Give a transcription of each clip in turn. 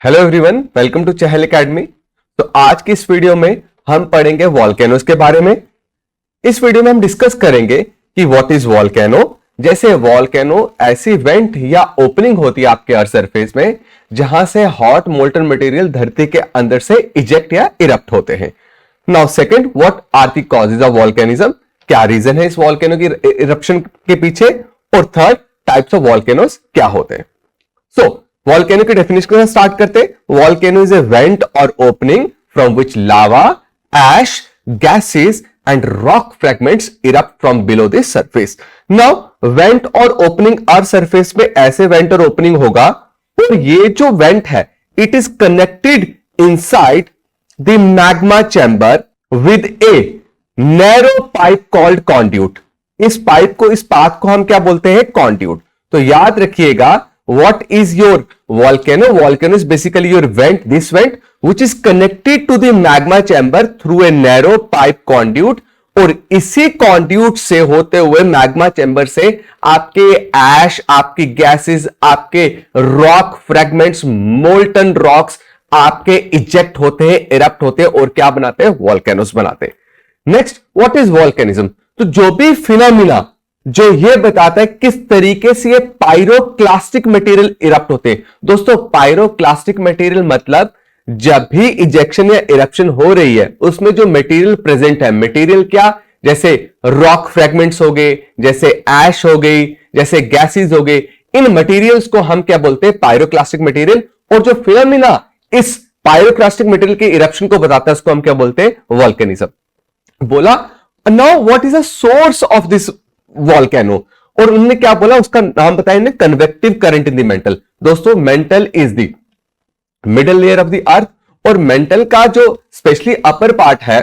Hello everyone, welcome to Chahal academy. तो आज की इस वीडियो में हम पढ़ेंगे वॉल्केनोस के बारे में। इस वीडियो में हम डिस्कस करेंगे कि व्हाट इज वॉल्केनो। जैसे वॉल्केनो ऐसी वेंट या ओपनिंग होती है आपके अर्थ सरफेस में जहां से हॉट मोल्टन मटेरियल धरती के अंदर से इजेक्ट या इरप्ट होते हैं। Now second, what are the causes of volcanism, क्या रीजन है इस वॉल्केनो की इरप्शन के पीछे। और थर्ड, टाइप्स ऑफ वॉल्केनोस क्या होते हैं। सो वॉल्केनो की डेफिनेशन के साथ स्टार्ट करते हैं। Volcano is a vent or opening from which lava, ash, gases and rock fragments erupt from below the surface. Now vent or opening earth surface में ऐसे वेंट और ओपनिंग होगा, और ये जो वेंट है it is connected inside the magma chamber with a narrow pipe called conduit. इस pipe को, इस पाथ को हम क्या बोलते हैं? कॉन्ड्यूट। तो याद रखिएगा, what is your volcano? Volcano is basically your vent, this vent which is connected to the magma chamber through a narrow pipe conduit, और इसी conduit से होते हुए मैग्मा चैम्बर से आपके एश, आपकी गैसेस, आपके रॉक फ्रैगमेंट्स, मोल्टन रॉक्स आपके इजेक्ट होते हैं, इरप्ट होते हैं, और क्या बनाते हैं? वॉल्केनोस बनाते हैं। Next, what is volcanism? तो जो भी फिनोमिना जो ये बताता है किस तरीके से ये पायरोक्लास्टिक मटेरियल इरप्ट होते हैं। दोस्तों, पायरोक्लास्टिक मटेरियल मतलब जब भी इजेक्शन या इरप्शन हो रही है उसमें जो मटेरियल प्रेजेंट है, मटेरियल क्या? जैसे रॉक फ्रैगमेंट्स हो गए, जैसे ऐश हो गई, जैसे गैसेस हो गए, इन मटेरियल्स को हम क्या बोलते हैं? Pyroclastic material. और जो फिनोमिना इस पायरोक्लास्टिक मटेरियल के इरप्शन को बताता है उसको हम क्या बोलते हैं? वॉल्केनिज्म। बोला now what is the source of this volcano, और उन्होंने क्या बोला? उसका नाम बताया convective current in the mantle. दोस्तों, mantle is the middle layer of the earth, और मेंटल का जो स्पेशली अपर पार्ट है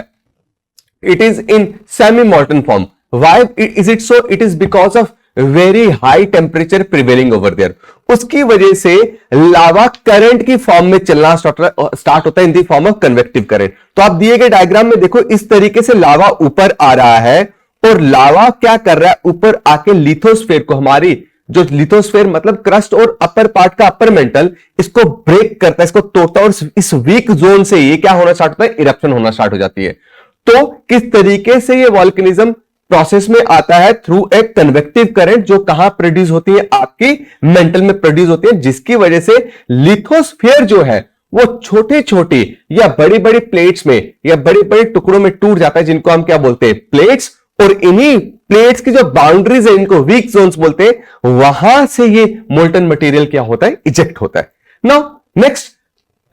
it is in semi molten form. Why is it so? It is because of very high temperature prevailing over there. उसकी वजह से लावा current की form में चलना स्टार्ट होता है in the form of convective current. तो आप दिए गए डायग्राम में देखो, इस तरीके से लावा ऊपर आ रहा है, और लावा क्या कर रहा है? ऊपर आके लिथोस्फेयर को, हमारी जो लिथोस्फेयर मतलब क्रस्ट और अपर पार्ट का अपर मेंटल, इसको ब्रेक करता है, इसको तोड़ता है, और इस वीक जोन से ये क्या होना स्टार्ट होता है? इरप्शन होना स्टार्ट हो जाती है। तो किस तरीके से ये वॉल्केनिज्म प्रोसेस में आता है? थ्रू ए कन्वेक्टिव करंट, जो कहां प्रोड्यूस होती है? आपकी मेंटल में प्रोड्यूस होती है, जिसकी वजह से लिथोस्फेयर जो है वो छोटे छोटे या बड़ी बड़ी प्लेट्स में या बड़े बड़े टुकड़ों में टूट जाता है, जिनको हम क्या बोलते हैं? प्लेट्स। और इन्हीं प्लेट्स की जो बाउंड्रीज है इनको वीक जोन्स बोलते हैं। वहां से ये मोल्टन मटेरियल क्या होता है? इजेक्ट होता है। नाउ नेक्स्ट,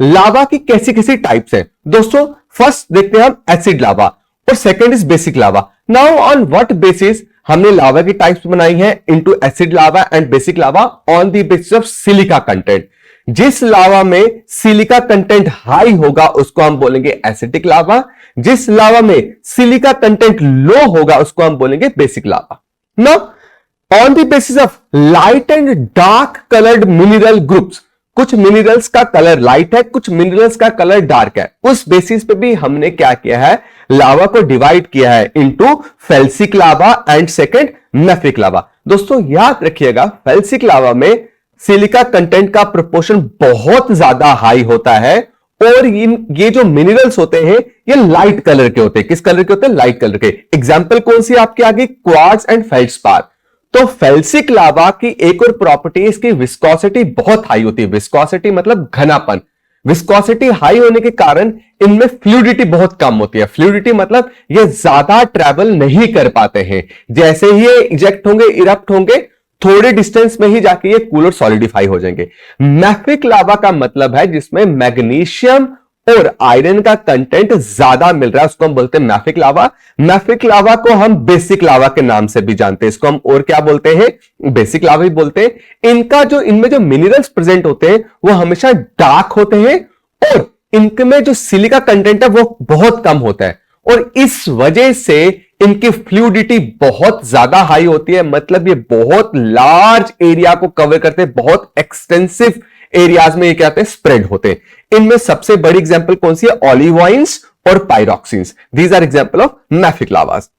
लावा की कैसी कैसी टाइप्स हैं। दोस्तों, फर्स्ट देखते हैं हम एसिड लावा, और second is basic lava. Now on what basis हमने लावा की टाइप्स बनाई है into acid lava and basic lava? On the basis of silica content. जिस लावा में सिलिका कंटेंट हाई होगा उसको हम बोलेंगे एसिडिक लावा, जिस लावा में सिलिका कंटेंट लो होगा उसको हम बोलेंगे basic lava. Now on the basis of light and dark coloured mineral groups, कुछ मिनरल्स का कलर लाइट है, कुछ मिनरल्स का कलर डार्क है, उस बेसिस पे भी हमने क्या किया है? लावा को डिवाइड किया है into felsic lava and second mafic lava. दोस्तों, याद रखिएगा, फेल्सिक लावा में सिलिका कंटेंट का प्रोपोर्शन बहुत ज्यादा हाई होता है, और ये जो मिनरल्स होते हैं ये लाइट कलर के होते हैं। किस कलर के होते हैं? लाइट कलर के। एग्जांपल कौन सी आपके आगे? Quartz and feldspar. तो फेल्सिक लावा की एक और प्रॉपर्टी, इसकी विस्कोसिटी बहुत हाई होती है। विस्कोसिटी मतलब घनापन। विस्कोसिटी हाई होने के कारण इनमें फ्लूइडिटी बहुत कम होती है। फ्लूइडिटी मतलब ये ज्यादा ट्रेवल नहीं कर पाते हैं। जैसे ही ये इजेक्ट होंगे, इरप्ट होंगे, थोड़े डिस्टेंस में ही जाके ये कूल और सॉलिडिफाई हो जाएंगे। मैफिक लावा का मतलब है जिसमें मैग्नीशियम और आयरन का कंटेंट ज्यादा मिल रहा है, उसको हम बोलते हैं मैफिक लावा। मैफिक लावा को हम बेसिक लावा के नाम से भी जानते हैं, इसको हम और क्या बोलते हैं? बेसिक लावा ही बोलते हैं। इनमें जो मिनरल्स प्रेजेंट होते हैं वो हमेशा डार्क होते हैं, और इनमें जो सिलिका कंटेंट है वो बहुत कम होता है, और इस वजह से इनकी फ्लूइडिटी बहुत ज्यादा हाई होती है। मतलब ये बहुत लार्ज एरिया को कवर करते हैं, बहुत एक्सटेंसिव एरियाज में ये क्या होते हैं? स्प्रेड होते हैं। इनमें सबसे बड़ी एग्जांपल कौन सी है? ऑलिवाइंस और pyroxenes. These are example of mafic lavas.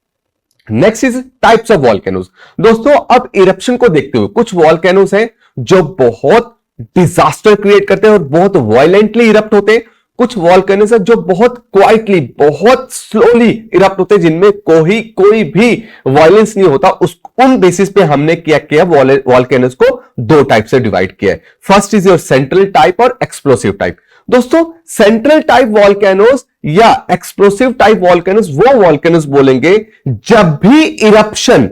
Next is types of volcanoes. दोस्तों, अब इरप्शन को देखते हुए कुछ वॉल्केनोस हैं जो बहुत डिजास्टर क्रिएट करते हैं और बहुत वायलेंटली इरप्ट होते हैं। कुछ वॉल्केनोस है जो बहुत क्वाइटली, बहुत स्लोली इरप्ट होते हैं, जिनमें कोई भी वायलेंस नहीं होता। उन बेसिस पे हमने क्या किया, वॉल्केनोस को दो टाइप से डिवाइड किया है। First is your central type और एक्सप्लोसिव टाइप। दोस्तों, सेंट्रल टाइप वॉल्केनोस या एक्सप्लोसिव टाइप वॉल्केनोस वो वॉल्केनोस बोलेंगे जब भी इरप्शन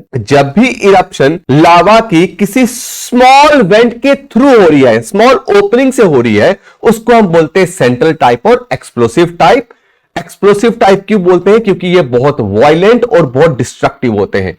लावा की किसी स्मॉल वेंट के थ्रू हो रही है, स्मॉल ओपनिंग से हो रही है, उसको हम बोलते हैं सेंट्रल टाइप और एक्सप्लोसिव टाइप। एक्सप्लोसिव टाइप क्यों बोलते हैं? क्योंकि ये बहुत वायलेंट और बहुत डिस्ट्रक्टिव होते हैं।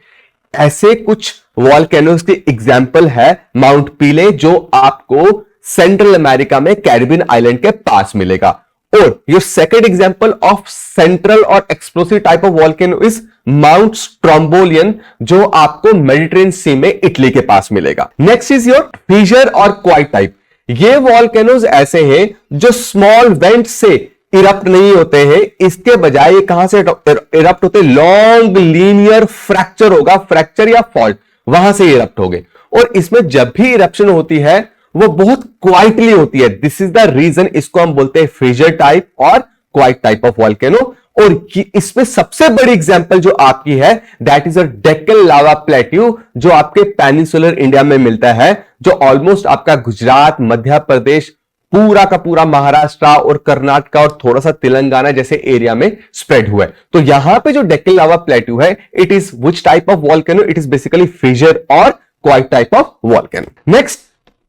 ऐसे कुछ वॉल्केनोस के एग्जाम्पल है माउंट पीले, जो आपको सेंट्रल अमेरिका में कैरिबियन आइलैंड के पास मिलेगा। और your second example of central और explosive type of volcano is Mount Strombolian, जो आपको मेडिटेरियन सी में इटली के पास मिलेगा। नेक्स्ट इज योर फिशर और क्वाइट टाइप। ये वॉल्केनोज ऐसे हैं जो स्मॉल वेंट से इरप्ट नहीं होते हैं, इसके बजाय ये कहां से इरप्ट होते हैं? लॉन्ग लीनियर फ्रैक्चर होगा, फ्रैक्चर या फॉल्ट, वहां से इरप्ट होंगे। और इसमें जब भी इरप्शन होती है वो बहुत क्वाइटली होती है। दिस इज द रीजन इसको हम बोलते हैं फिशर टाइप और क्वाइट टाइप ऑफ वॉल्केनो। और इसमें सबसे बड़ी एग्जांपल जो आपकी है that is a Deccan lava plateau, जो आपके पेनिनसुलर इंडिया में मिलता है, जो ऑलमोस्ट आपका गुजरात, मध्य प्रदेश, पूरा का पूरा महाराष्ट्र और कर्नाटक और थोड़ा सा तेलंगाना जैसे एरिया में स्प्रेड हुआ है। तो यहां पे जो डेक्कन लावा प्लेट्यू है, it is which type of volcano? It is basically fissure और quiet type of volcano. Next,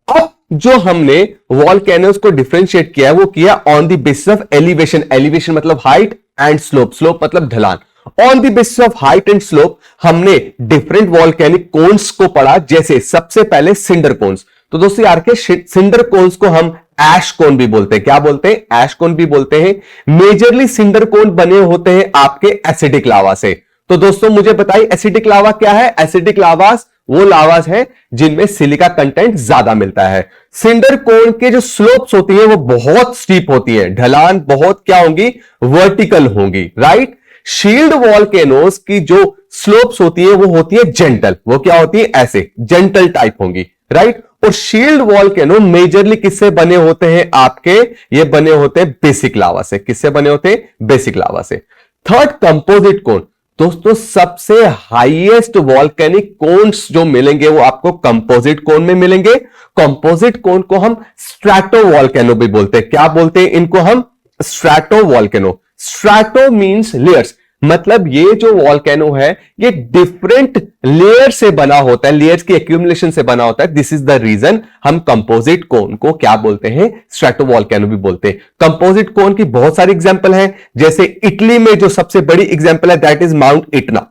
अब जो हमने वॉल्केनोस को डिफरेंशिएट किया है वो किया on the basis of elevation. Elevation मतलब हाइट एंड स्लोप, स्लोप मतलब ढलान। On the basis of height and slope हमने डिफरेंट वॉल्केनिक कोन्स को पढ़ा, जैसे सबसे पहले सिंडर कोन्स। तो दोस्तों यार के सिंडर कोन्स को हम एश कोन भी बोलते हैं। क्या बोलते हैं? एश कोन भी बोलते हैं। मेजरली सिंडर कोन बने होते हैं आपके एसिडिक लावा से। तो दोस्तों मुझे बताइए एसिडिक लावा क्या है? एसिडिक लावास वो लावास है जिनमें सिलिका कंटेंट ज्यादा मिलता है। सिंडर कोन के जो स्लोप्स होती है वो बहुत स्टीप होती है, ढलान बहुत क्या होंगी? वर्टिकल होंगी, राइट। शील्ड वॉल्केनोस की जो स्लोप्स होती है वो होती है जेंटल। वो क्या होती है? ऐसे जेंटल टाइप होंगी, राइट। और शील्ड वॉल्केनो मेजरली किससे बने होते हैं आपके? ये बने होते हैं बेसिक लावा से। किससे बने होते हैं? बेसिक लावा से। थर्ड, कंपोजिट कोन। दोस्तों सबसे हाईएस्ट वॉल्केनिक कोन्स जो मिलेंगे वो आपको कंपोजिट कोन में मिलेंगे। कंपोजिट कोन को हम स्ट्रैटो वॉल्केनो भी बोलते हैं। क्या बोलते हैं इनको हम? Strato volcano. Strato means layers, मतलब ये जो वॉल्केनो है ये डिफरेंट लेयर से बना होता है, लेयर्स की एक्यूमुलेशन से बना होता है। दिस इज द रीजन हम कंपोजिट कोन को क्या बोलते हैं? स्ट्रैटो वॉल्केनो भी बोलते हैं। कंपोजिट कोन की बहुत सारी एग्जांपल हैं, जैसे इटली में जो सबसे बड़ी एग्जांपल है that is Mount Etna.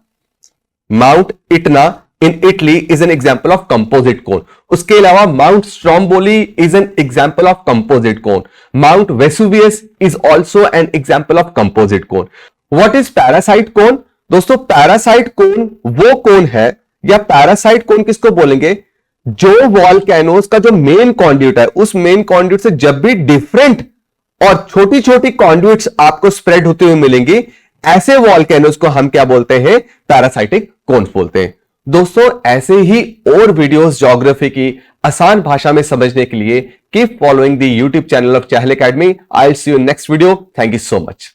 Mount Etna in Italy is an example of composite cone. उसके अलावा mount Stromboli is an example of composite cone. Mount Vesuvius is also an example of composite cone. What is parasite cone? दोस्तों parasite कोन वो कोन है, या parasite कोन किसको बोलेंगे? जो volcanoes का जो मेन कॉन्ड्यूट है, उस मेन कॉन्ड्यूट से जब भी डिफरेंट और छोटी छोटी कॉन्ड्यूट्स आपको स्प्रेड होते हुए मिलेंगी, ऐसे वॉल्केनोस को हम क्या बोलते हैं? पैरासाइटिक कोन्स बोलते हैं। दोस्तों ऐसे ही और वीडियोस ज्योग्राफी की आसान भाषा में समझने के लिए keep following the YouTube channel of Chahal academy. I will see you next video. Thank you so much.